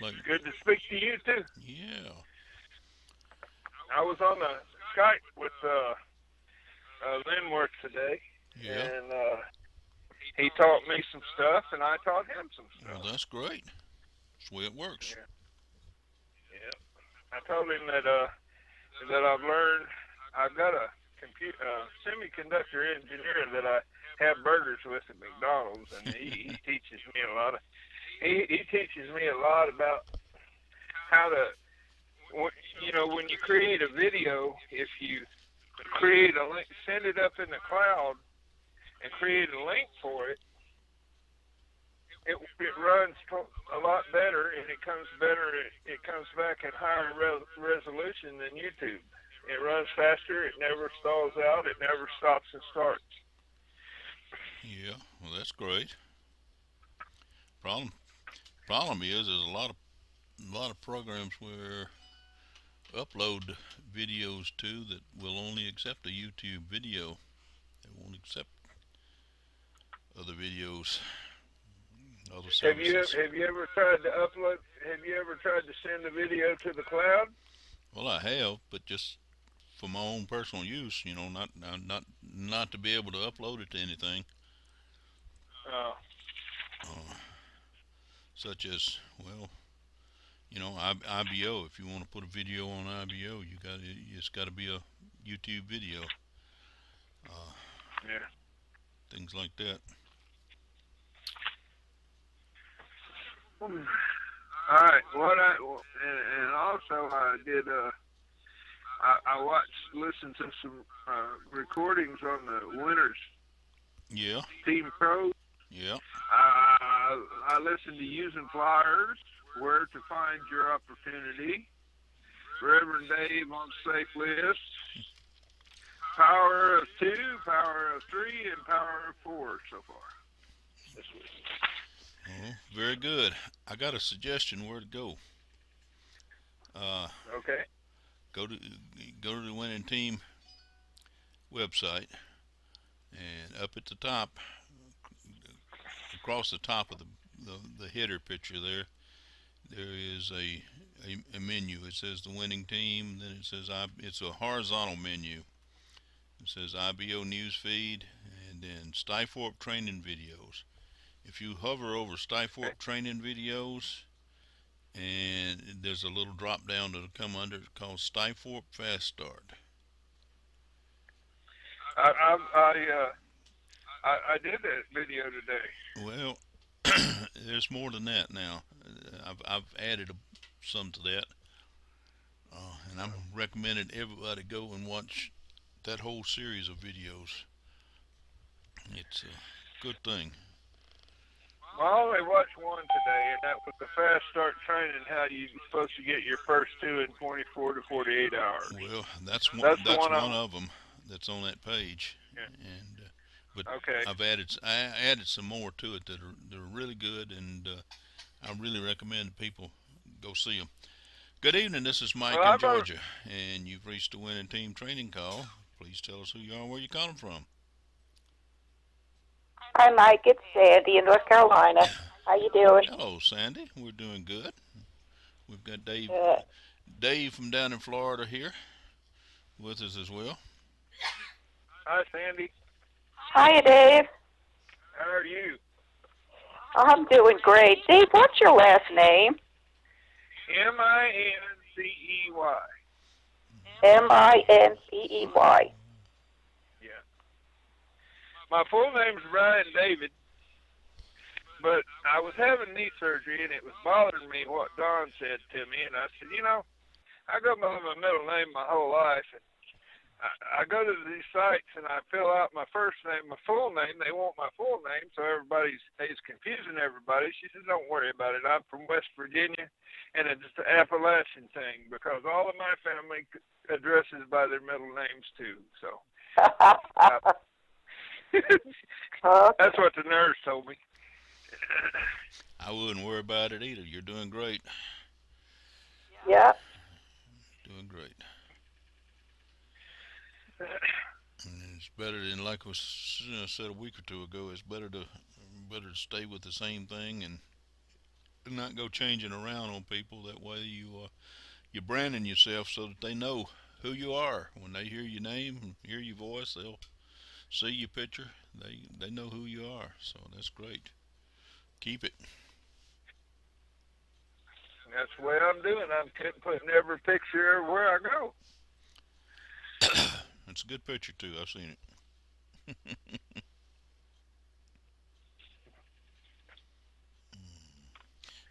Looks like, Good to speak to you too. yeah, I was on the Skype with Linworth today, yeah. and he taught me some stuff, and I taught him some Well, stuff. that's great. That's the way it works. Yeah, yeah. I told him that I've learned. I've got a semiconductor engineer that I have burgers with at McDonald's, and he teaches me a lot of. He teaches me a lot about how to when you create a video, if you create a link, send it up in the cloud, and create a link for it, it runs a lot better, and it comes better. It comes back at higher resolution than YouTube. It runs faster. It never stalls out. It never stops and starts. Yeah, well, that's great. Problem problem is there's a lot of programs where upload videos to that will only accept a YouTube video. They won't accept other videos, other services. Have you ever tried to upload? Have you ever tried to send a video to the cloud? Well, I have, but just for my own personal use. Not to be able to upload it to anything, Uh, uh, such as, well, IBO. If you want to put a video on IBO, it's got to be a YouTube video. Uh, yeah. Things like that. All right. And also I did. I watched, listened to some recordings on the Winners Yeah, Team Pro. yeah. I listened to Using Flyers, Where to Find Your Opportunity, Reverend Dave on Safe List, Power of Two, Power of Three, and Power of Four so far this week. Oh, very good. I got a suggestion where to go. Uh, Okay. go to go to the winning team website, and up at the top, across the top of the header picture there is a menu. It says the winning team. Then it says it's a horizontal menu. It says IBO news feed, and then Skyfork training videos. If you hover over Skyfork training videos, and there's a little drop down that'll come under it called Skyfork Fast Start. I I I, uh, I did that video today. Well, there's more than that now. I've added some to that, and I'm recommending everybody go and watch that whole series of videos. It's a good thing. I only watched one today, and that was the fast start training. How you're supposed to get your first two in 24 to 48 hours. Well, that's one. That's the That's one one I. of them that's on that page, Yeah. and but Okay. I added some more to it that are really good, and I really recommend people go see them. Good evening. This is Well, Mike in I've already, Georgia, and you've reached the winning team training call. Please tell us who you are and where you're calling from. Hi, Mike. It's Sandy in North Carolina. How you doing? Hello, Sandy. We're doing good. We've got Good. Dave from down in Florida here with us as well. hi Sandy. Hiya, Dave. How are you? I'm doing great. Dave, what's your last name? Mincey. Mincey. Yeah. My full name's Brian David, but I was having knee surgery, and it was bothering me what Don said to me, and I said, I go by my middle name my whole life, and I go to these sites and I fill out my first name, my full name. They want my full name, so it's confusing everybody. She says, "Don't worry about it. I'm from West Virginia, and it's an Appalachian thing because all of my family addresses by their middle names too." So uh, that's Okay. what the nurse told me. I wouldn't worry about it either. You're doing great. Yeah. Doing great. And it's better than like was said a week or two ago. It's better to stay with the same thing and and not go changing around on people. That way you're branding yourself so that they know who you are. When they hear your name and hear your voice, they'll see your picture. They know who you are. So that's great. Keep it. That's the way I'm doing. I'm putting every picture everywhere I go. It's a good picture too. I've seen it.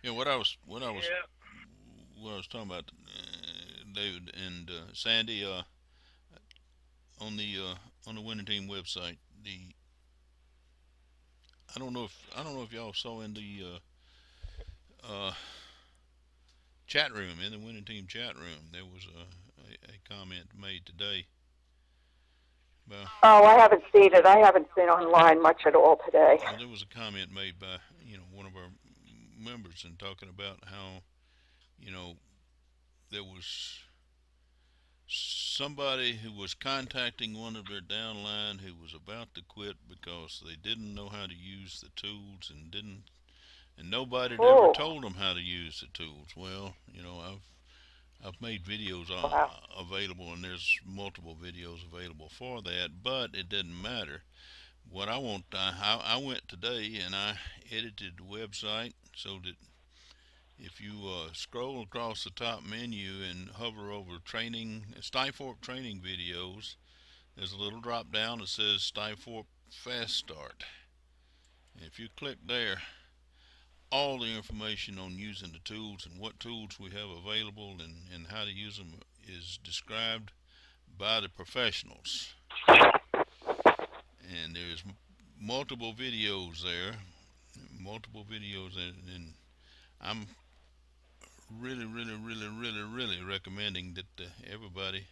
Yeah, Yeah. what I was talking about, David and Sandy, on the winning team website. The I don't know if y'all saw in the chat room, in the winning team chat room, there was a comment made today. By, Oh, I haven't seen it. I haven't been online much at all today. well, there was a comment made by one of our members and talking about how you know there was somebody who was contacting one of their downline who was about to quit because they didn't know how to use the tools and nobody had ever Oh, told them how to use the tools. Well, I've made videos wow. available, and there's multiple videos available for that, but it doesn't matter. What I want, I went today and I edited the website so that if you scroll across the top menu and hover over training, Skyforp training videos, there's a little drop down that says Skyforp Fast Start. And if you click there, all the information on using the tools and what tools we have available and how to use them is described by the professionals. And there's multiple videos there, and I'm really recommending that everybody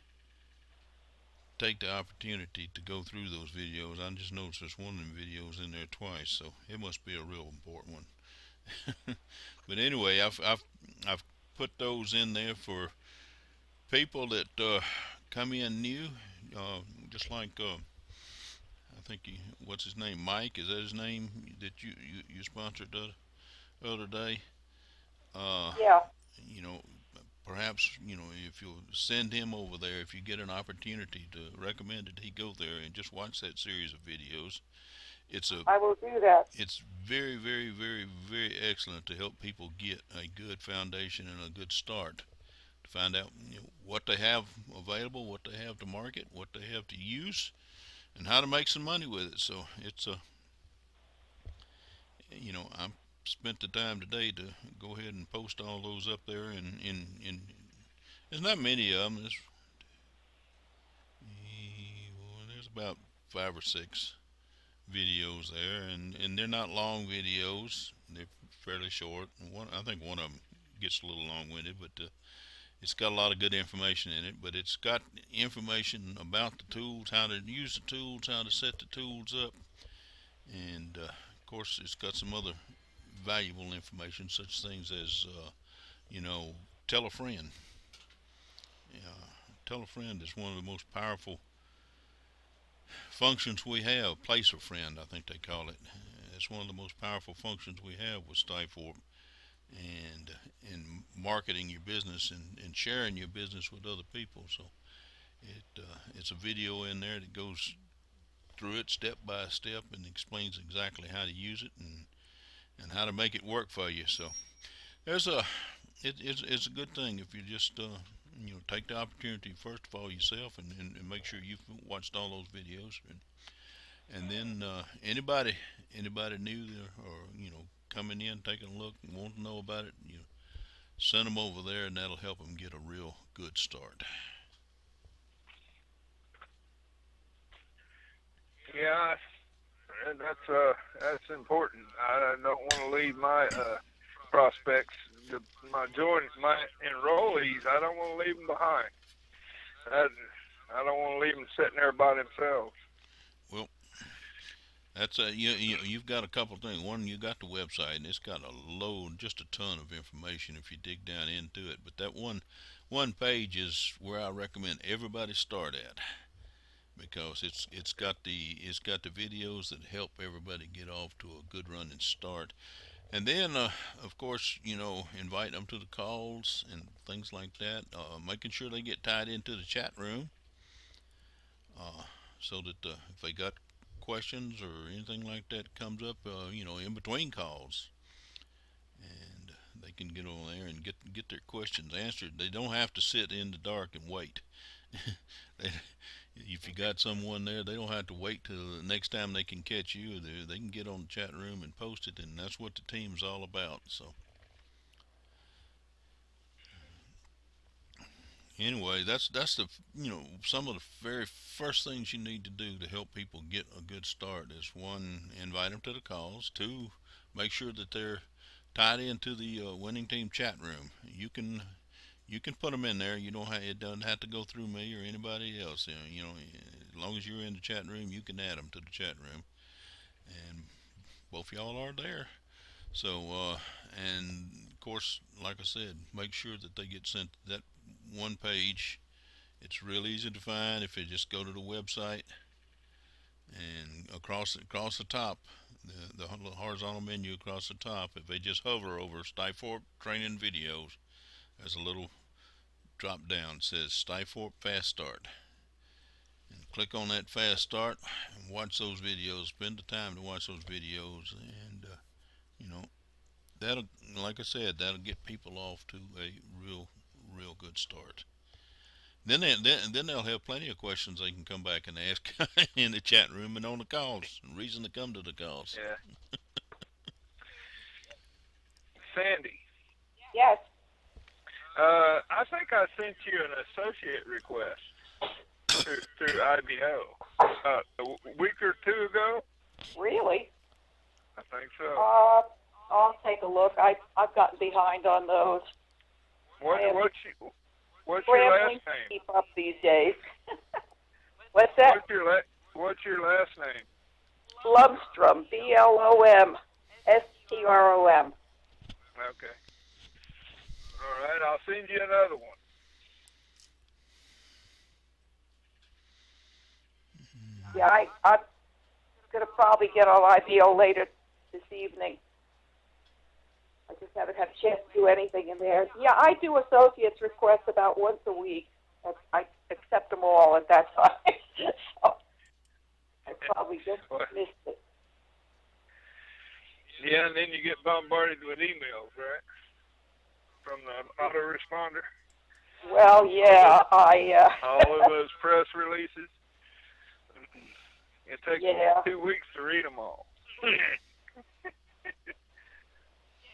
take the opportunity to go through those videos. I just noticed there's one of them videos in there twice, so it must be a real important one. But anyway, I've put those in there for people that come in new, just like I think what's his name, Mike? Is that his name that you sponsored the other day? Uh, Yeah. you know, Perhaps if you'll send him over there, if you get an opportunity to recommend that he go there and just watch that series of videos. I will do that. It's very excellent to help people get a good foundation and a good start to find out what they have available, what they have to market, what they have to use, and how to make some money with it. So it's a I spent the time today to go ahead and post all those up there, and in there's not many of them. There's about 5 or 6 videos there, and they're not long videos. They're fairly short. I think one of them gets a little long-winded, but it's got a lot of good information in it. But it's got information about the tools, how to use the tools, how to set the tools up, and of course, it's got some other valuable information, such things as tell a friend. Tell a friend is one of the most powerful functions we have. Place a friend, I think they call it. It's one of the most powerful functions we have with Skyforp, and in marketing your business and sharing your business with other people. So it's a video in there that goes through it step by step and explains exactly how to use it and how to make it work for you. So there's it's a good thing if you just take the opportunity first of all yourself and make sure you've watched all those videos, and then anybody new there, or coming in taking a look and want to know about it, send them over there, and that'll help them get a real good start. Yeah, and that's important. I don't want to leave my prospects, my enrollees. I don't want to leave them behind. I don't want to leave them sitting there by themselves. Well, that's you've got a couple of things. One, you got the website, and it's got a load, just a ton of information if you dig down into it. But that one page is where I recommend everybody start at, because it's got the videos that help everybody get off to a good running start. And then, of course, invite them to the calls and things like that. Making sure they get tied into the chat room, uh, so that if they got questions or anything like that comes up, in between calls, and they can get on there and get their questions answered. They don't have to sit in the dark and wait. they, if you got someone there, they don't have to wait till the next time they can catch you. They can get on the chat room and post it, and that's what the team's all about. So anyway, that's the some of the very first things you need to do to help people get a good start is one, invite them to the calls. Two, make sure that they're tied into the winning team chat room. You can put them in there. You don't have, it doesn't have to go through me or anybody else. As long as you're in the chat room, you can add them to the chat room, and both y'all are there. So, and of course, like I said, make sure that they get sent that one page. It's real easy to find if you just go to the website and across the top, the horizontal menu across the top. If they just hover over Skyforp training videos, there's a little drop down. It says Skyforp Fast Start, and click on that Fast Start and watch those videos. Spend the time to watch those videos, and you know that'll, like I said, that'll get people off to a real good start. Then they'll have plenty of questions they can come back and ask in the chat room and on the calls. Reason to come to the calls. Yeah. Sandy, Yes. I think I sent you an associate request through IBO a week or two ago. Really? I think so. I'll take a look. I've gotten behind on those. What's your Scrambling last to name? keep up these days. What's that? What's your last name? Blomstrom. Blomstrom. Okay. All right, I'll send you another one. Yeah, I'm gonna probably get on IBO later this evening. I just haven't had a chance to do anything in there. Yeah, I do associates requests about once a week. I accept them all at that time. So I probably just missed it. Yeah, and then you get bombarded with emails, right? From the autoresponder. Well, yeah, All of those press releases. It takes 2 weeks to read them all.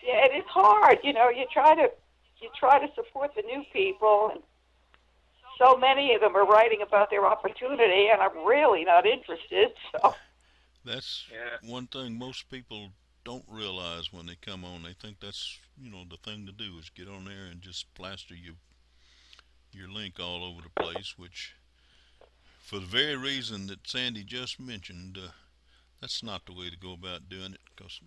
Yeah, it is hard. You try to support the new people, and so many of them are writing about their opportunity, and I'm really not interested. So That's one thing most people don't realize when they come on. They think that's the thing to do is get on there and just plaster your link all over the place, which for the very reason that Sandy just mentioned, that's not the way to go about doing it, because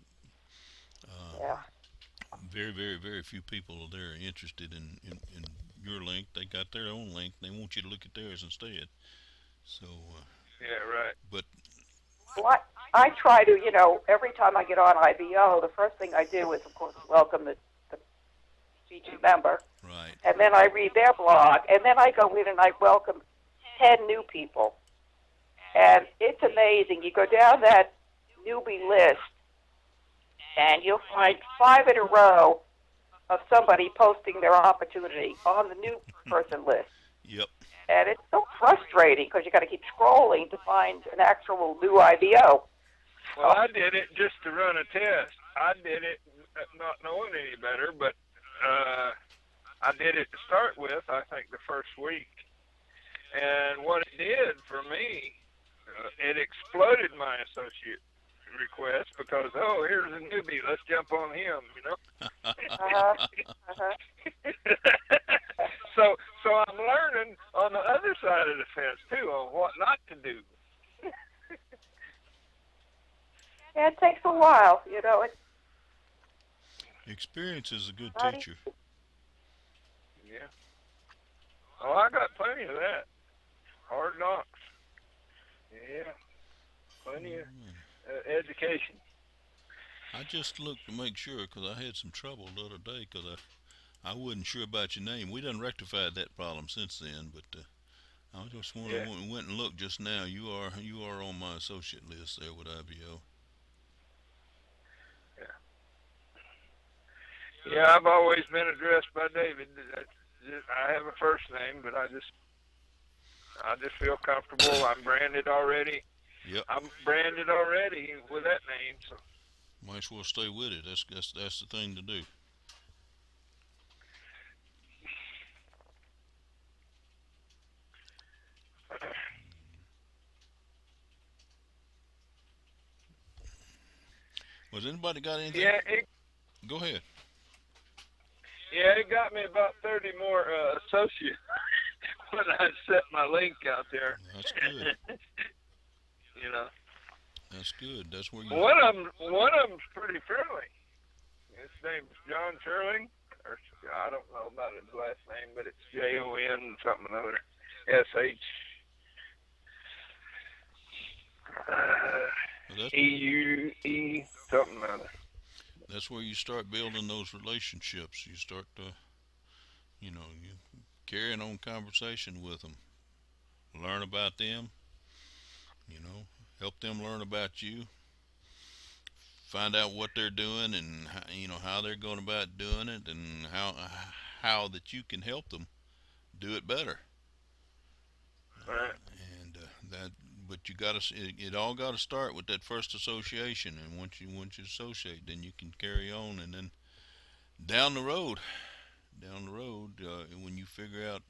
very few people are there interested in your link. They got their own link. They want you to look at theirs instead. So yeah, right. But well, I try to, every time I get on IBO, the first thing I do is, of course, welcome the GG member. Right. And then I read their blog, and then I go in and I welcome 10 new people. And it's amazing. You go down that newbie list, and you'll find 5 in a row of somebody posting their opportunity on the new person list. Yep. And it's so frustrating because you got to keep scrolling to find an actual new IBO. Well, I did it just to run a test. I did it not knowing any better, but I did it to start with, I think, the first week. And what it did for me, it exploded my associate request because, here's a newbie, let's jump on him, So I'm learning on the other side of the fence, too, on what not to do. Yeah, it takes a while, Experience is a good Right. teacher. Yeah. Oh, I got plenty of that. Hard knocks. Yeah. Plenty of education. I just looked to make sure because I had some trouble the other day because I wasn't sure about your name. We done rectified that problem since then, but I just Yeah. went and looked just now. You are on my associate list there with IBO. Yeah, I've always been addressed by David. I have a first name, but I just feel comfortable. I'm branded already. Yep. I'm branded already with that name. So Might as well stay with it. That's the thing to do. Was anybody got anything? yeah, Go ahead. it got me about 30 more associates when I set my link out there. That's good. you know, That's good. That's where you. one of them's pretty friendly. His name's John Sherling, or I don't know about his last name, but it's Jon something or other, SH. That's EUE something or other. that's where you start building those relationships. You start to, you carrying on conversation with them, learn about them. Help them learn about you. Find out what they're doing and how they're going about doing it and how that you can help them do it better. Right. And that, but you got to it all got to start with that first association. And once you associate, then you can carry on. And then down the road, when you figure out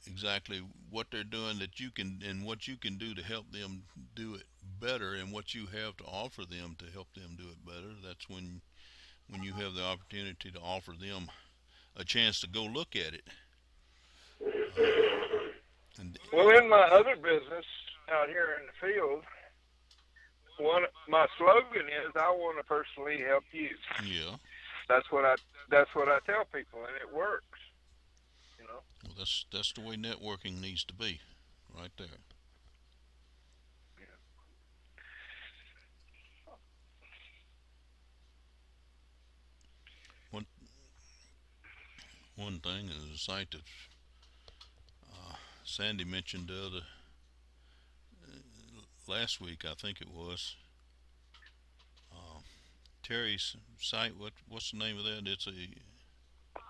exactly what they're doing that you can and what you can do to help them do it better and what you have to offer them to help them do it better, that's when you have the opportunity to offer them a chance to go look at it. And Well, in my other business out here in the field, my slogan is I want to personally help you. yeah, That's what I tell people, and it works. You know. well, that's the way networking needs to be, right there. One one thing is a site that Sandy mentioned the other last week, I think it was. Uh, Terry's site. What's the name of that? It's a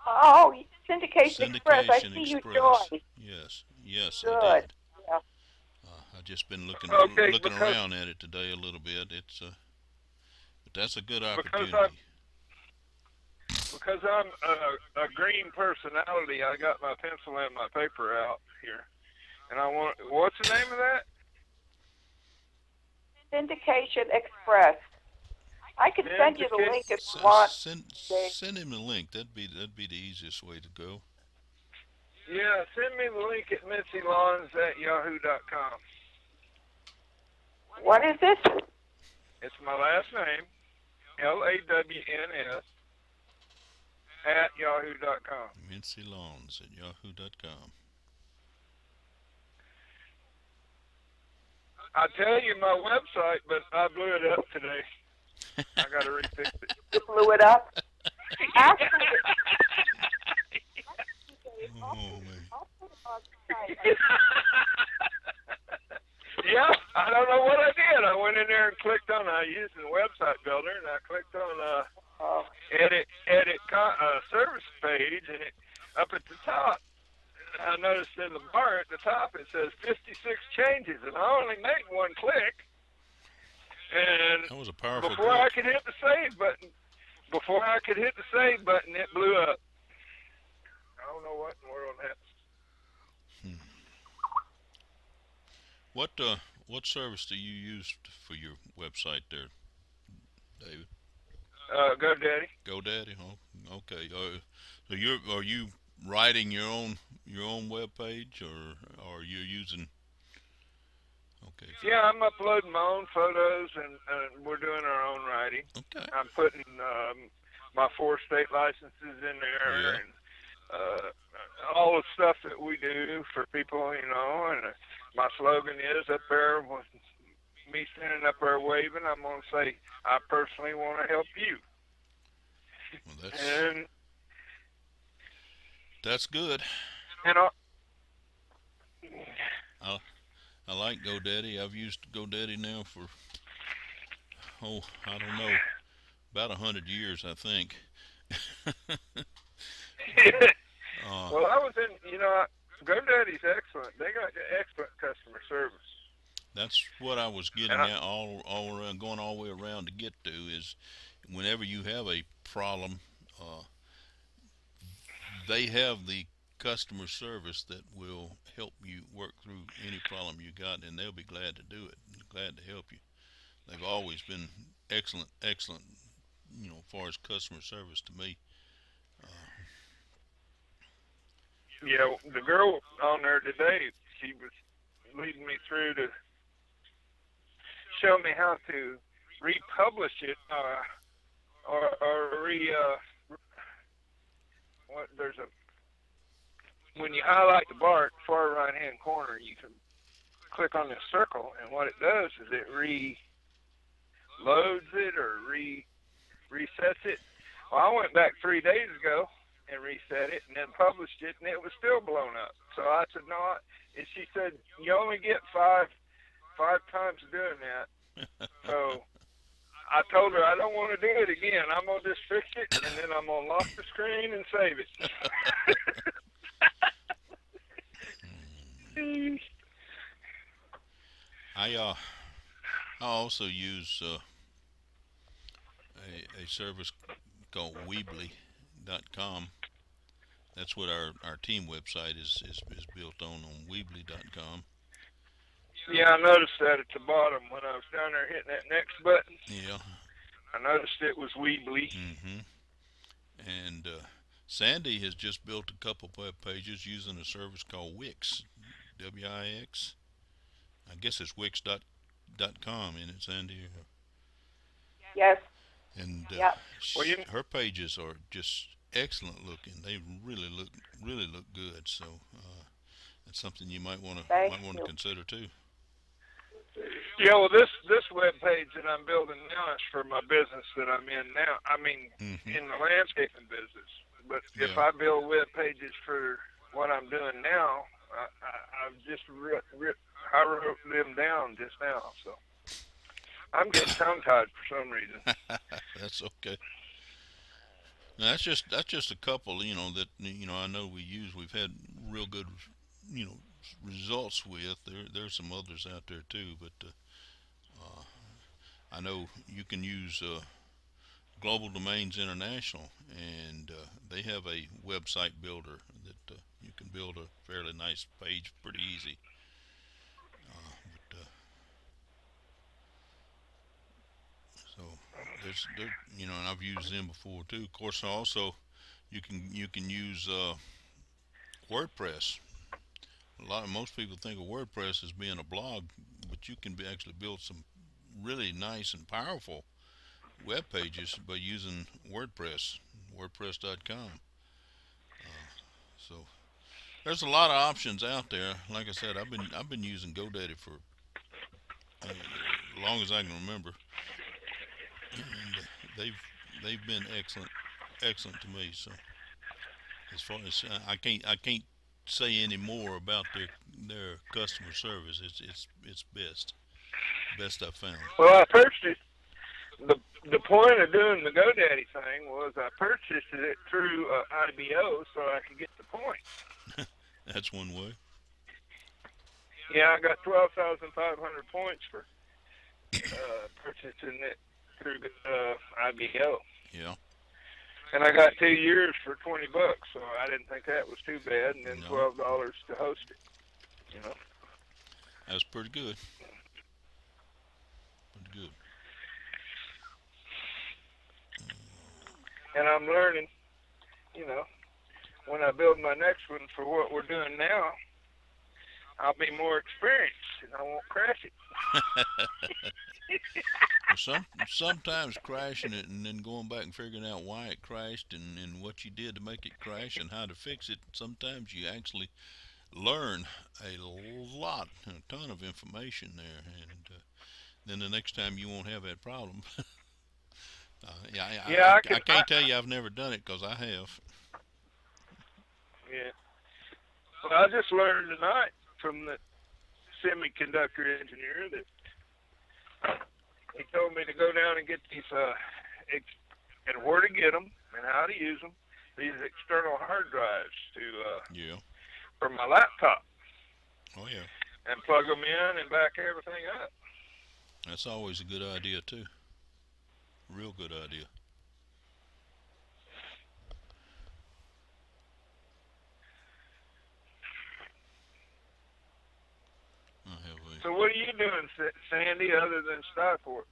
Oh, Syndication Express. I Syndication see you Express. joined. Yes, I Good. did. Yeah. I've just been Okay, looking around at it today a little bit. But that's a good because opportunity. I'm a green personality, I got my pencil and my paper out here, and I want. What's the name of that? Syndication Express. I can send you the link if you want. Send him the link. That'd be the easiest way to go. Yeah, send me the link at mincylawns@yahoo.com. What is it? It's my last name, LAWNS @yahoo.com. MincyLawns@yahoo.com. I tell you my website, but I blew it up today. I got to refix it. You blew it up? Actually, Oh man. I'll put it on the site. Yeah, I don't know what I did. I went in there and clicked on. I used the website builder, and I clicked on Oh, edit service page, and it up at the top. I noticed in the bar at the top it says 56 changes, and I only made one click. And That was a powerful before I click. could hit the save button, it blew up. I don't know what in the world happened. What service do you use for your website there, David? GoDaddy. GoDaddy. Oh, okay. So are you writing your own web page or are you using? Okay. Yeah, I'm uploading my own photos, and we're doing our own writing. Okay. I'm putting my 4 state licenses in there, Yeah. and all the stuff that we do for people, and my slogan is up there with me standing up there waving, I'm gonna say I personally want to help you. Well, And that's good. and I like GoDaddy. I've used GoDaddy now for I don't know, about 100 years, I think. uh, well, I was in. GoDaddy's excellent. They got excellent customer service. that's what I was And getting at all around, going all the way around to get to is whenever you have a problem, uh, they have the customer service that will help you work through any problem you got, and they'll be glad to do it, glad to help you. They've always been excellent, as far as customer service to me. Uh, yeah, the girl on there today, she was leading me through to show me how to republish it, or what? There's a when you highlight the bar at the far right hand corner, you can click on this circle, and what it does is it reloads it or resets it. Well, I went back 3 days ago and reset it, and then published it, and it was still blown up. So I said no, and she said you only get five times doing that. So I told her I don't want to do it again. I'm gonna just fix it, and then I'm gonna lock the screen and save it. I also use a service called Weebly.com. That's what our team website is built on Weebly.com. Yeah, I noticed that at the bottom when I was down there hitting that next button. Yeah. I noticed it was Weebly. And Sandy has just built a couple web pages using a service called Wix, Wix. I guess it's Wix.com, isn't it, Sandy? Yes. And Yep. her pages are just excellent looking. They really look good. So that's something you might want to consider too. Yeah, well, this web page that I'm building now is for my business that I'm in now. I mean, in the landscaping business. But if I build web pages for what I'm doing now, I've just I wrote them down just now. So I'm getting tongue-tied for some reason. That's okay. Now, that's just a couple, that I know we've had real good, results with. There's some others out there too, but I know you can use Global Domains International, and they have a website builder that you can build a fairly nice page pretty easy. So and I've used them before too. Of course, also you can use WordPress. Most people think of WordPress as being a blog, but you can actually build some really nice and powerful web pages by using WordPress.com. So there's a lot of options out there. Like I said, I've been using GoDaddy for as long as I can remember, and they've been excellent to me. So as far as I can't say any more about their customer service. It's best I've found. Well, I purchased the point of doing the GoDaddy thing was I purchased it through IBO so I could get the points. That's one way. Yeah, I got 12,500 points for purchasing it through IBO. Yeah. And I got 2 years for $20, so I didn't think that was too bad. And then $12 to host it. That's pretty good. Pretty good. And I'm learning, when I build my next one for what we're doing now, I'll be more experienced and I won't crash it. Sometimes crashing it and then going back and figuring out why it crashed and what you did to make it crash and how to fix it, sometimes you actually learn a ton of information there, and then the next time you won't have that problem. Yeah, I can't tell you I've never done it because I have. Yeah. Well, I just learned tonight from the semiconductor engineer that he told me to go down and get these, and where to get them and how to use them. These external hard drives Yeah. for my laptop, Oh yeah. and plug them in and back everything up. That's always a good idea too. Real good idea. I have a. So what are you doing, Sandy, other than Stockport?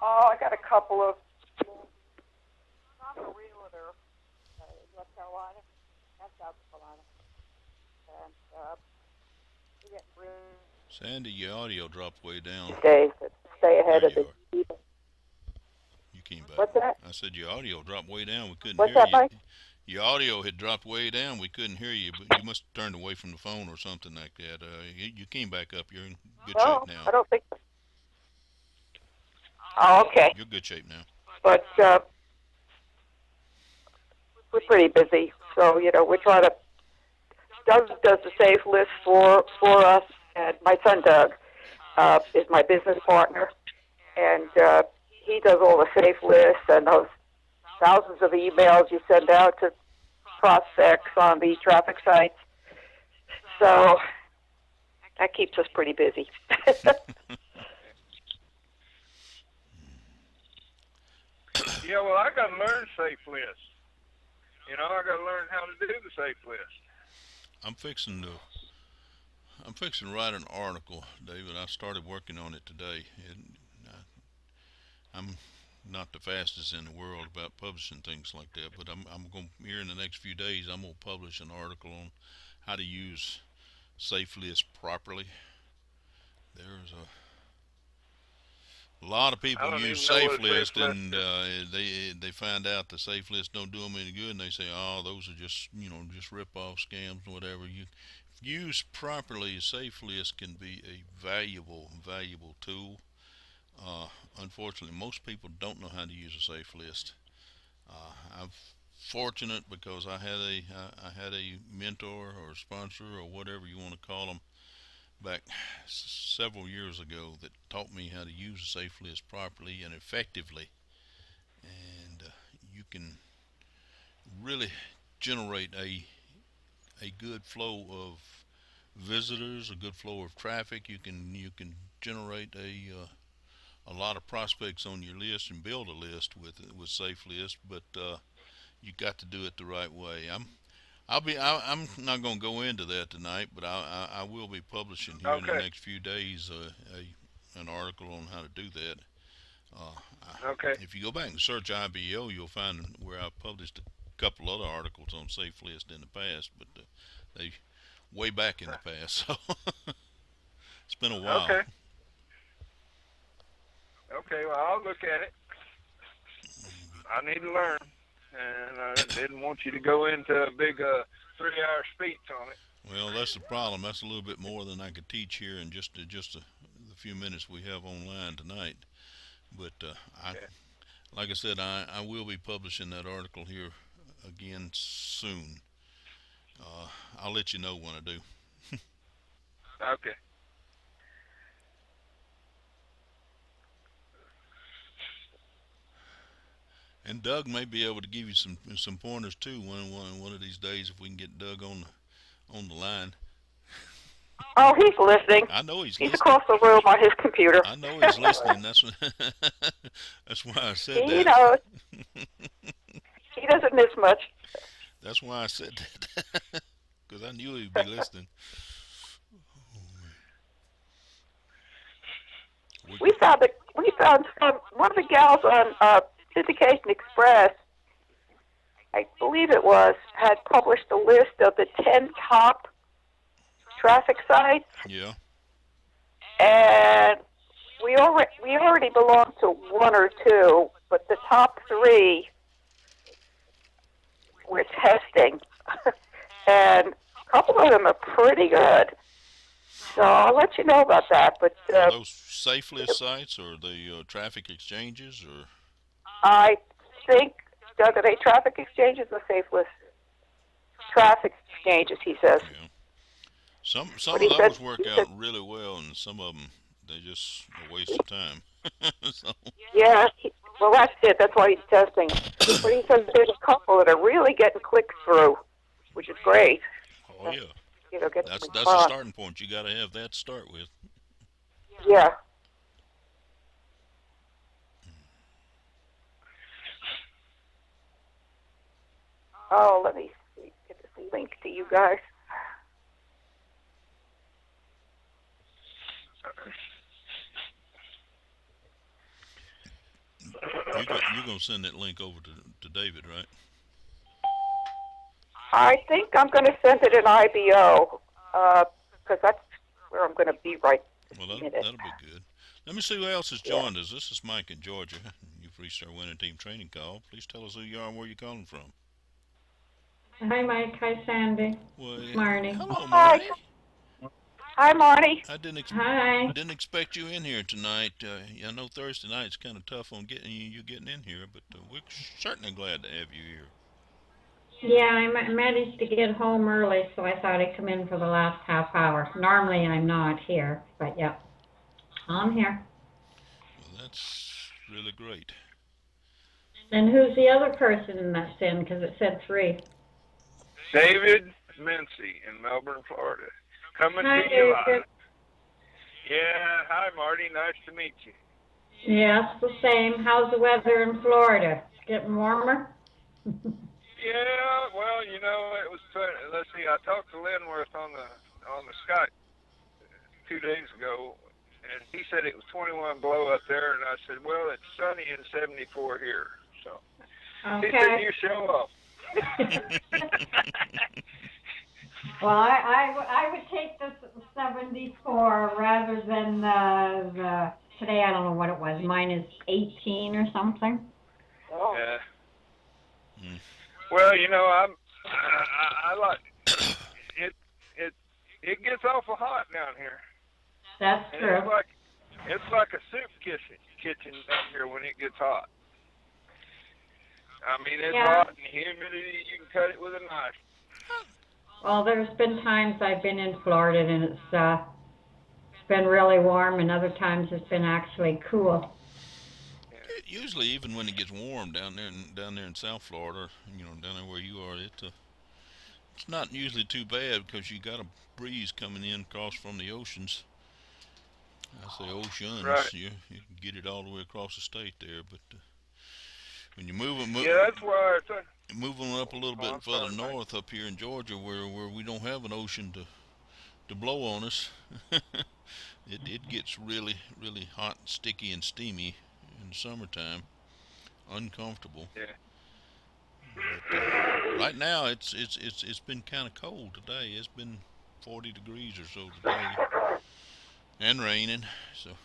Oh, I got a couple of. I'm a realtor in North Carolina and South Carolina, and we get really Sandy, your audio dropped way down. days that stay ahead There of you the are. people. You came back. What's that? I said your audio dropped way down. We couldn't What's hear that, you. Mike? Your audio had dropped way down. We couldn't hear you, but you must have turned away from the phone or something like that. You came back up. You're in good No, shape now. I don't think. Oh, okay. You're good shape now. But we're pretty busy, so we try to. Doug does the safe list for us, and my son Doug is my business partner, and he does all the safe lists and those thousands of emails you send out to prospects on the traffic sites. So that keeps us pretty busy. Yeah, well, I got to learn safe list. I got to learn how to do the safe list. I'm fixing to write an article, David. I started working on it today. I'm not the fastest in the world about publishing things like that, but I'm going here in the next few days. I'm going to publish an article on how to use safe list properly. There's a lot of people use safe list, and they find out the safe list don't do them any good, and they say, oh, those are just just rip off scams or whatever. You used properly, a safe list can be a valuable tool. Unfortunately, most people don't know how to use a safe list. I'm fortunate because I had a mentor or sponsor or whatever you want to call them back several years ago that taught me how to use a safe list properly and effectively, and you can really generate a good flow of visitors, a good flow of traffic. You can generate a lot of prospects on your list and build a list with safe list, but you got to do it the right way. I'm not going to go into that tonight, but I will be publishing here in the next few days an article on how to do that. Okay. If you go back and search IBO, you'll find where I published a couple other articles on safe list in the past, but they way back in the past, so it's been a while. Okay. Okay, well, I'll look at it. I need to learn, and I didn't want you to go into a big 3-hour speech on it. Well, that's the problem. That's a little bit more than I could teach here in just the few minutes we have online tonight. But like I said, I will be publishing that article here again soon. I'll let you know when I do. Okay. And Doug may be able to give you some pointers too. One of these days, if we can get Doug on the line. Oh, he's listening. I know he's He's listening. across the room on his computer. I know he's listening. That's why I said that. He knows. He doesn't miss much. That's why I said that, because I knew he'd be listening. We found one of the gals on Syndication Express, I believe it was, had published a list of the 10 top traffic sites, Yeah. and we already belong to one or two, but the top 3 we're testing, and a couple of them are pretty good. So I'll let you know about that. But Are those safe list sites, or the traffic exchanges, or? I think, Doug, are they traffic exchanges or safe list? Traffic exchanges, he says. Yeah. Some But of he said, those work out really well, and some of them they just a waste of time. So, yeah, well, that's it. That's why he's testing. But he says there's a couple that are really getting clicks through, which is great. oh yeah, You know, get some that's a response. starting point. You got to have that to start with. Yeah. Oh, let me see, get this link to you guys. You're gonna send that link over to David, right? I think I'm going to send it in IBO because that's where I'm going to be right this Well, minute. that'll be good. Let me see who else has joined us. This is Mike in Georgia. You've reached our winning team training call. Please tell us who you are and where you're calling from. Hi, Mike. Hi, Sandy. Well, Marnie. hello, Hi. Marty. Hi, Marnie. I Hi. didn't expect you in here tonight. I know Thursday night's kind of tough on getting you getting in here, but we're certainly glad to have you here. Yeah, I managed to get home early, so I thought I'd come in for the last half hour. Normally, I'm not here, but yeah, I'm here. Well, that's really great. And who's the other person that's in? Because it said 3. David Mincy in Melbourne, Florida. Coming Hi, to you David. live. Yeah, hi Marty, nice to meet you. Yeah, it's the same. How's the weather in Florida? Getting warmer? Yeah, well, you know, it was fun. Let's see, I talked to Linworth on the Skype 2 days ago, and he said it was 21 below up there, and I said, well, it's sunny and 74 here. So he said, Okay. you show up. Well, I would take the 74 rather than the today. I don't know what it was. Minus 18 or something. Oh. Yeah. Mm. Well, you know, I like it. It gets awful hot down here. That's And true. it's like a soup kitchen down here when it gets hot. I mean, it's Yeah. hot and humidity. You can cut it with a knife. Well, there's been times I've been in Florida and it's been really warm, and other times it's been actually cool. Usually, even when it gets warm down there in South Florida, down there where you are, it's not usually too bad because you got a breeze coming in across from the oceans. I say oceans, Right. you can get it all the way across the state there, but when you Yeah, that's why moving up a little Oh, I'm bit further sorry, Mike. north up here in Georgia, where we don't have an ocean to blow on us, it gets really really hot, sticky, and steamy in the summertime. Uncomfortable. Yeah. But right now it's been kind of cold today. It's been 40 degrees or so today, and raining. So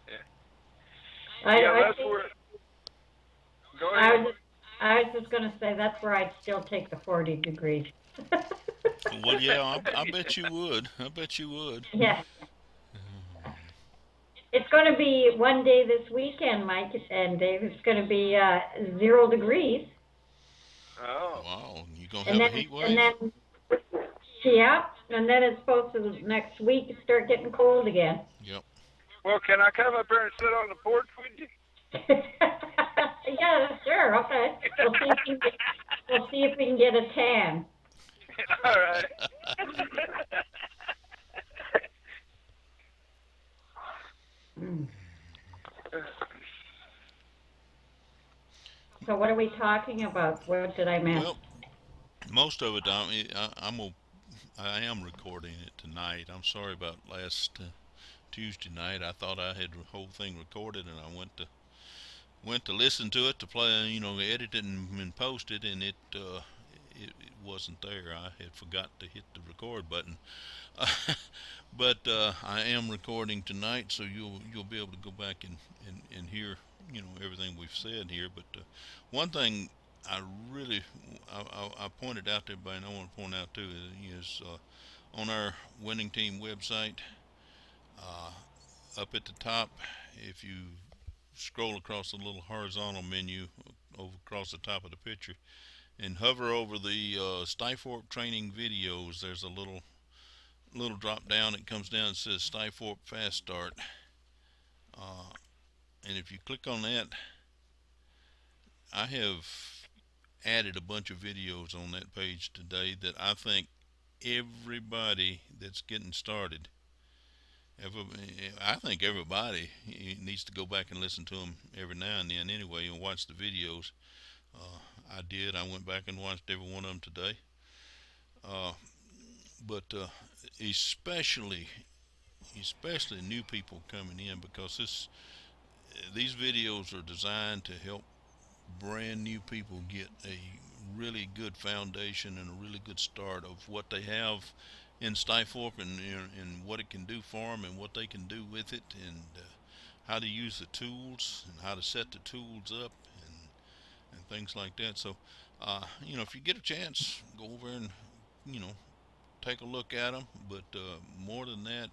Yeah, I that's think where. Go I ahead. was I was just gonna say that's where I'd still take the 40 degrees. well, yeah, I bet you would. I bet you would. Yeah. It's going to be one day this weekend, Mike and Dave. It's going to be 0 degrees, Oh. Wow, you gonna and have then a heat wave? and then yeah, and then it's supposed to next week start getting cold again. Yep. Well, can I come up here and sit on the porch with you? Yeah, sure. Okay. We'll see if we can get a tan. All right. So what are we talking about? What did I miss? Well, most of it, I am recording it tonight. I'm sorry about last Tuesday night. I thought I had the whole thing recorded, and I went to listen to it to play, edit it and post it, and it wasn't there. I had forgot to hit the record button. But I am recording tonight, so you'll be able to go back and hear everything we've said here. But one thing I really I pointed out to everybody, and I want to point out too, is on our winning team website. Uh, Up at the top, if you scroll across the little horizontal menu over across the top of the picture and hover over the Stifforp training videos, there's a little drop down that comes down and says Stifforp Fast Start. And if you click on that, I have added a bunch of videos on that page today that I think everybody that's getting started, I think everybody needs to go back and listen to them every now and then anyway, and watch the videos. I did. I went back and watched every one of them today. But especially new people coming in, because these videos are designed to help brand new people get a really good foundation and a really good start of what they have in Stifforp, and what it can do for them and what they can do with it, and how to use the tools and how to set the tools up and things like that. So if you get a chance, go over and take a look at them. But more than that,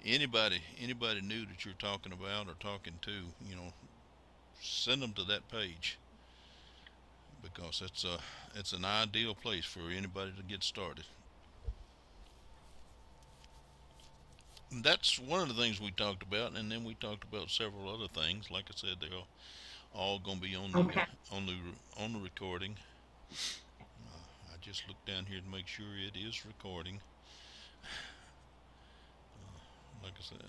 anybody new that you're talking about or talking to, send them to that page, because it's an ideal place for anybody to get started. And that's one of the things we talked about, and then we talked about several other things. Like I said, they're all going to be on the recording. I just looked down here to make sure it is recording. Like I said,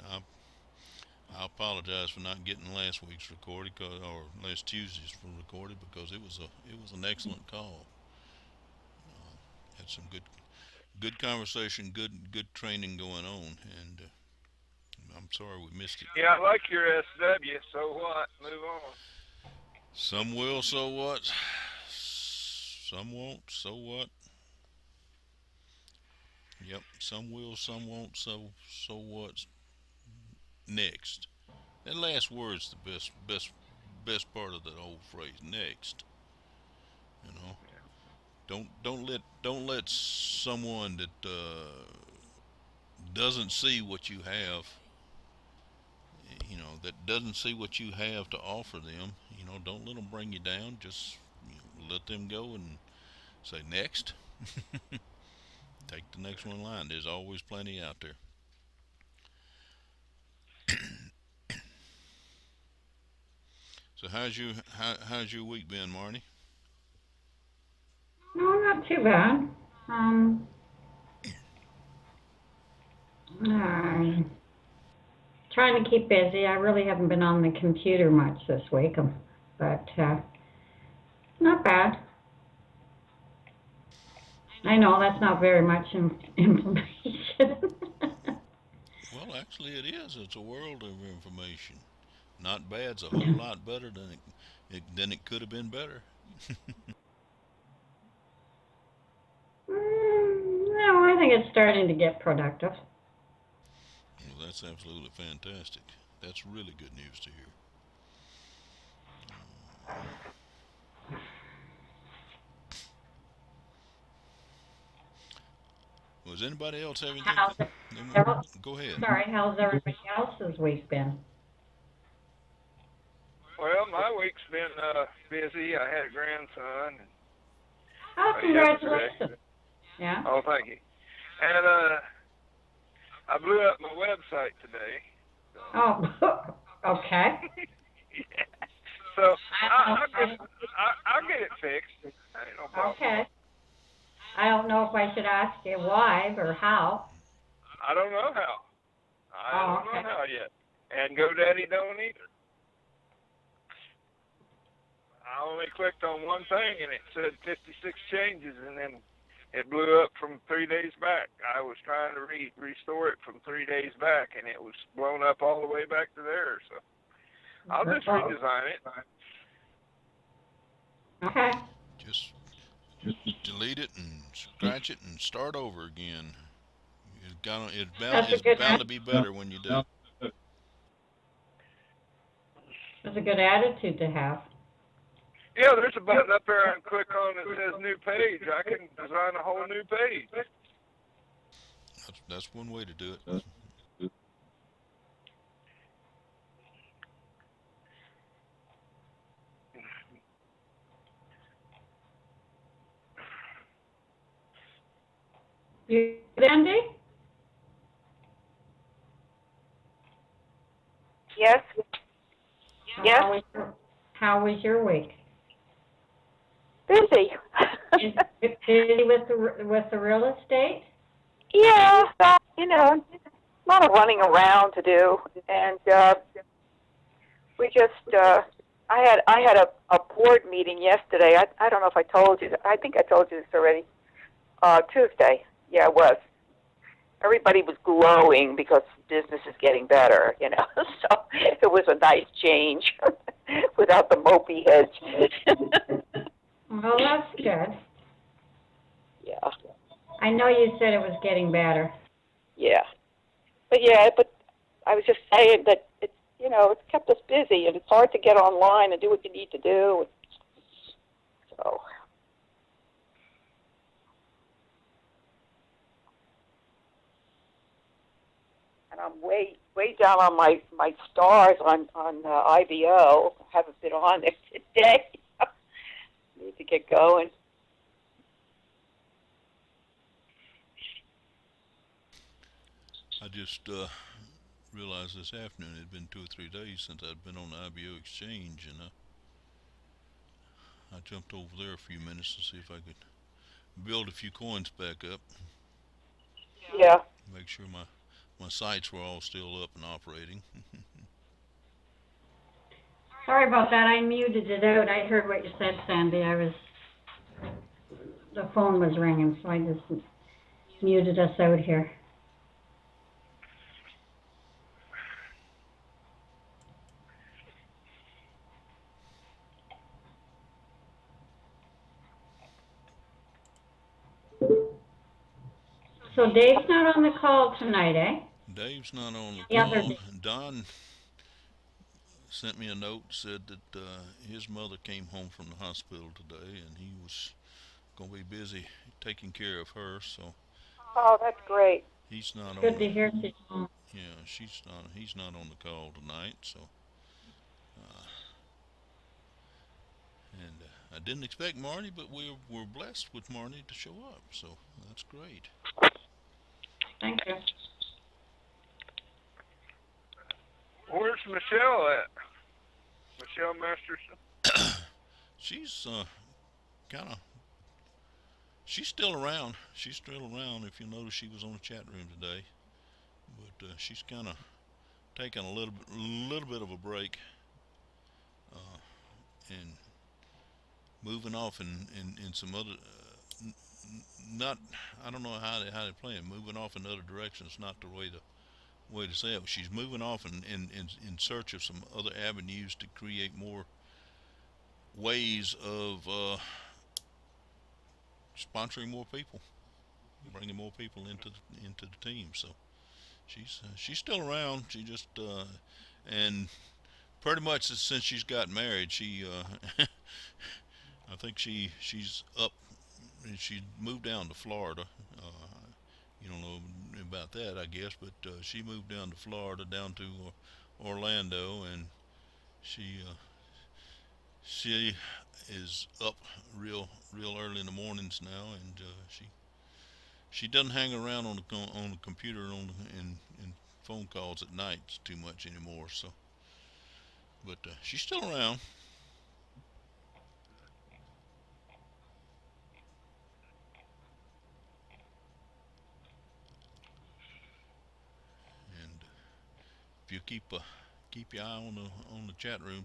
I apologize for not getting last week's recorded, or last Tuesday's recorded, because it was an excellent call. Had some good conversation, good training going on, and I'm sorry we missed it. Yeah, I like your SW. So what? Move on. Some will, so what? Some won't, so what? Yep, some will, some won't, so what's next? That last word's the best part of that whole phrase. Next, Don't let someone that doesn't see what you have, that doesn't see what you have to offer them. Don't let them bring you down. Just let them go and say next. Take the next one in line. There's always plenty out there. So how's your week been, Marnie? No, not too bad. Trying to keep busy. I really haven't been on the computer much this week, but not bad. I know that's not very much information. Well, actually, it is. It's a world of information. Not bad's a whole lot better than it could have been better. No, I think it's starting to get productive. Well, that's absolutely fantastic. That's really good news to hear. Was anybody else having anything? Go ahead. Sorry, how's everybody else's week been? Well, my week's been busy. I had a grandson. Oh, congratulations. Yeah? Oh, thank you. And I blew up my website today. So. Oh, okay. Yeah. So I'll get it fixed. Ain't no problem. Okay. I don't know if I should ask you why or how. I don't know how. I don't know how yet. And GoDaddy don't either. I only clicked on one thing and it said 56 changes, and then it blew up from 3 days back. I was trying to restore it from 3 days back, and it was blown up all the way back to there. So I'll just redesign it. Okay. Just delete it and scratch it and start over again. It's bound to be better when you do. That's a good attitude to have. Yeah, there's a button up there I can click on that says new page. I can design a whole new page. That's one way to do it. You, Andy? Yes. Yes. How was your week? Busy. Busy with the real estate? Yeah, a lot of running around to do, and we just. I had a board meeting yesterday. I don't know if I told you. I think I told you this already. Tuesday. Yeah, it was. Everybody was glowing because business is getting better, So it was a nice change without the mopey heads. Well, that's good. Yeah, I know you said it was getting better. yeah. But I was just saying that it's kept us busy, and it's hard to get online and do what you need to do. So. And I'm way down on my stars on IBO. Haven't been on there today. Need to get going. I just realized this afternoon it had been 2 or 3 days since I'd been on the IBO exchange, and I jumped over there a few minutes to see if I could build a few coins back up. Yeah. Make sure my sites were all still up and operating. Sorry about that. I muted it out. I heard what you said, Sandy. The phone was ringing, so I just muted us out here. So Dave's not on the call tonight, eh? Dave's not on the Yeah, call. Don sent me a note, said that his mother came home from the hospital today, and he was going to be busy taking care of her, so Oh, that's great. he's not Good on. to hear she's home. Yeah, he's not on the call tonight, so and I didn't expect Marty, but we're blessed with Marty to show up, so that's great. Thank you. Where's Michelle at? Michelle Masterson? She's kind of she's still around. She's still around. If you notice, she was on the chat room today, but she's kind of taking a little bit of a break and moving off in some other. Not, I don't know how they play it. Moving off in other directions, not the way to say it. She's moving off in search of some other avenues to create more ways of sponsoring more people, bringing more people into the team. So she's still around. She just and pretty much since she's got married, she I think she's up. She moved down to Florida. You don't know about that, I guess, but she moved down to Florida, down to Orlando, and she she is up real early in the mornings now, and she doesn't hang around on the computer and in phone calls at night too much anymore. So, but she's still around. And if you keep your eye on the chat room,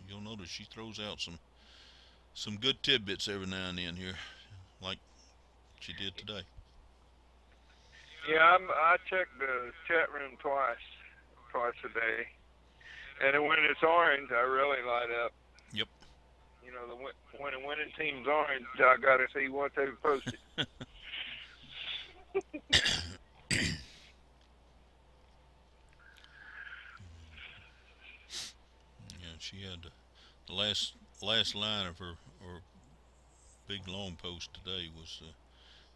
you'll notice she throws out some good tidbits every now and then here, like she did today. Yeah, I check the chat room twice a day, and when it's orange, I really light up. Yep. When the winning team's orange, I gotta see what they've posted. Yeah, she had the last line of her big long post today was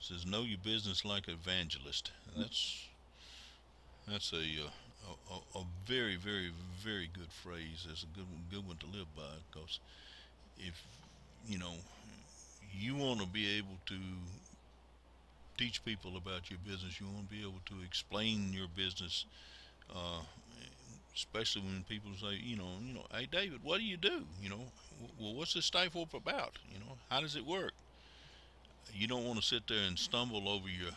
It says know your business like an evangelist. And that's a very, very, very good phrase. It's a good one to live by, because if you know you want to be able to teach people about your business, you want to be able to explain your business, uh, especially when people say, hey David, what do you do? Well, what's this Stifle about? How does it work? You don't want to sit there and stumble over your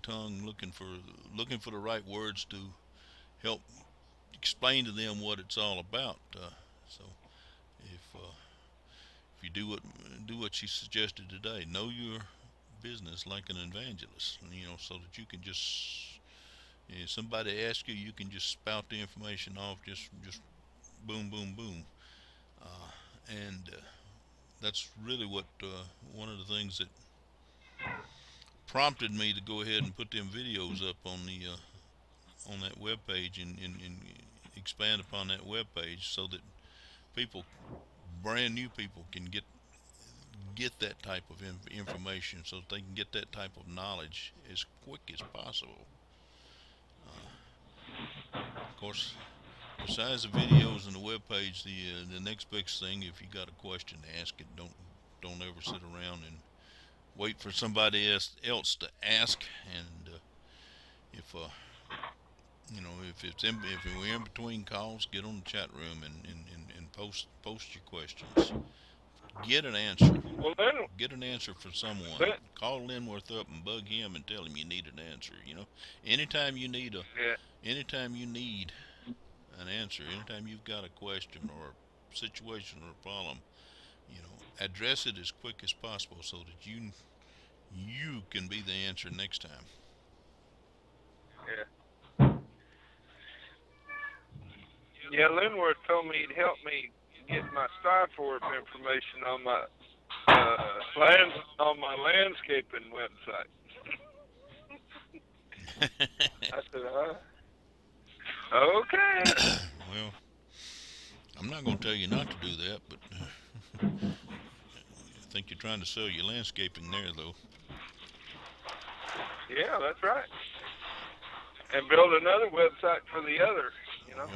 tongue looking for the right words to help explain to them what it's all about. So if if you do what she suggested today, know your business like an evangelist, so that you can just, if somebody asks you, you can just spout the information off, just boom, boom, boom, and that's really what one of the things that prompted me to go ahead and put them videos up on that web page, and expand upon that web page, so that people, brand new people, can get that type of information, so that they can get that type of knowledge as quick as possible. Of course, besides the videos and the web page, the next big thing, if you got a question, ask it. Don't ever sit around and wait for somebody else to ask. And if if we're in between calls, get on the chat room and post your questions. Get an answer. Well, then, Get an answer for someone. But- Call Linworth up and bug him and tell him you need an answer. Anytime you need yeah, anytime you need an answer, anytime you've got a question or a situation or a problem, address it as quick as possible, so that you can be the answer next time. yeah. Linworth told me he'd help me get my Skyforp information on my on my landscaping website. I said, okay. Well, I'm not going to tell you not to do that, but I think you're trying to sell your landscaping there, though. Yeah, that's right. And build another website for the other, Yep.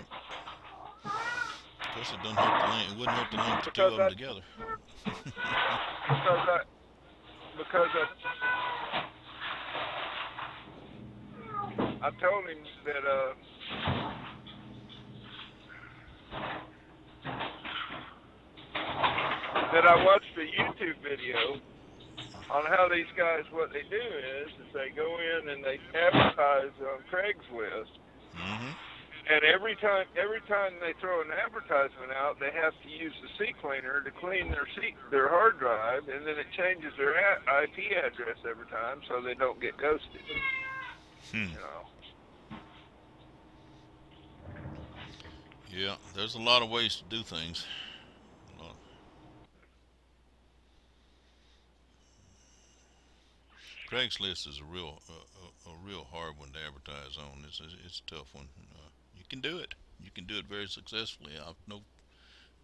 Plus, it wouldn't hurt to link the two of them together. because I told him that I watched a YouTube video on how these guys, what they do is they go in and they advertise on Craigslist. Mm-hmm. And every time they throw an advertisement out, they have to use the CCleaner to clean their hard drive, and then it changes their IP address every time, so they don't get ghosted. Yeah, there's a lot of ways to do things. Craigslist is a real hard one to advertise on. It's a tough one. You can do it. You can do it very successfully. I know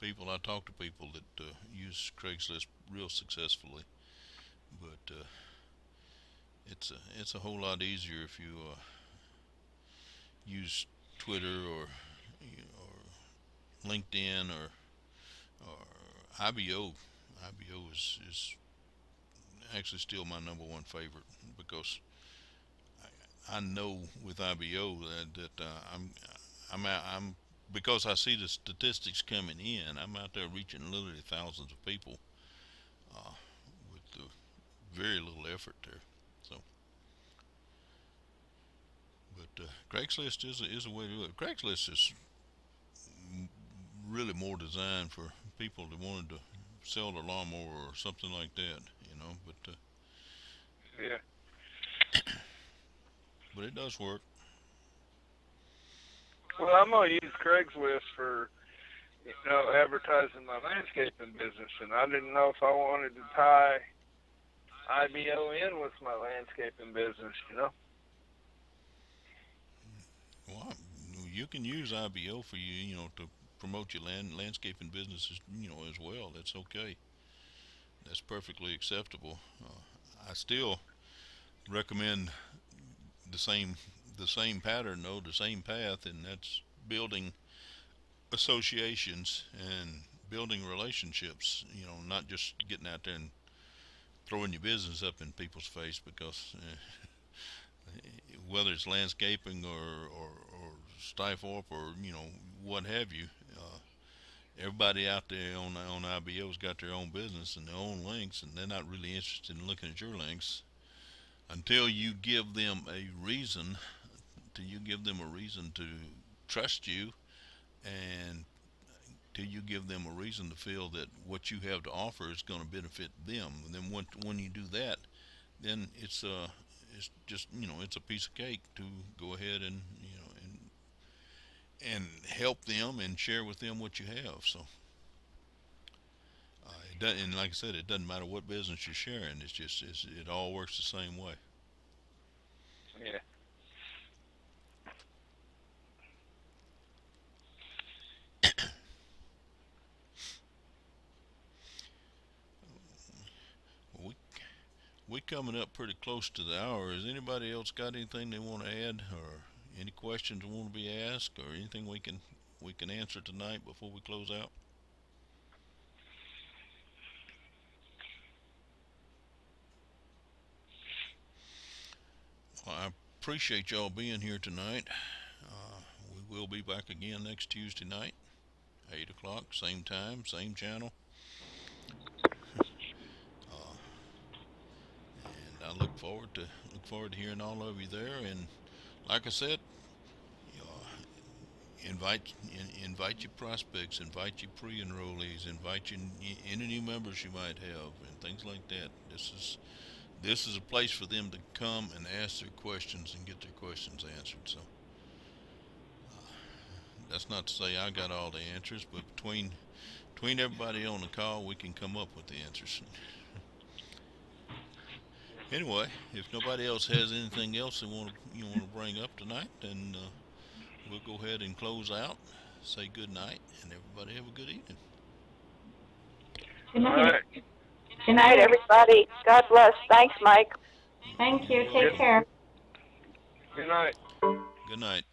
people. I talk to people that use Craigslist real successfully, but it's a whole lot easier if you use Twitter or LinkedIn or IBO. IBO is actually still my number one favorite, because I know with IBO that I'm because I see the statistics coming in. I'm out there reaching literally thousands of people with very little effort there. So, but Craigslist is a way to do it. Craigslist is really more designed for people that wanted to sell their lawnmower or something like that, But Yeah. but it does work. Well, I'm gonna use Craigslist for advertising my landscaping business, and I didn't know if I wanted to tie IBO in with my landscaping business. Well, you can use IBO for to promote your landscaping businesses, as well. That's okay. That's perfectly acceptable. I still recommend the same pattern, though, the same path, and that's building associations and building relationships. You know, not just getting out there and throwing your business up in people's face, because whether it's landscaping or Stiforp or what have you, everybody out there on IBO's got their own business and their own links, and they're not really interested in looking at your links until you give them a reason. Till you give them a reason to trust you, and till you give them a reason to feel that what you have to offer is going to benefit them. And then when you do that, then it's just it's a piece of cake to go ahead and and help them and share with them what you have. So it does, and like I said, it doesn't matter what business you're sharing. It all works the same way. Yeah. Well, we coming up pretty close to the hour. Has anybody else got anything they want to add, or any questions want to be asked, or anything we can answer tonight before we close out? Well, I appreciate y'all being here tonight. We will be back again next Tuesday night, 8 o'clock, same time, same channel. And I look forward to hearing all of you there. And like I said, invite your prospects, invite your pre-enrollees, invite any new members you might have, and things like that. This is a place for them to come and ask their questions and get their questions answered. So that's not to say I got all the answers, but between everybody on the call, we can come up with the answers. Anyway, if nobody else has anything else they want to bring up tonight, then we'll go ahead and close out. Say good night, and everybody have a good evening. Good All night. right. Good night, everybody. God bless. Thanks, Mike. Thank you. Take care. Good night. Good night.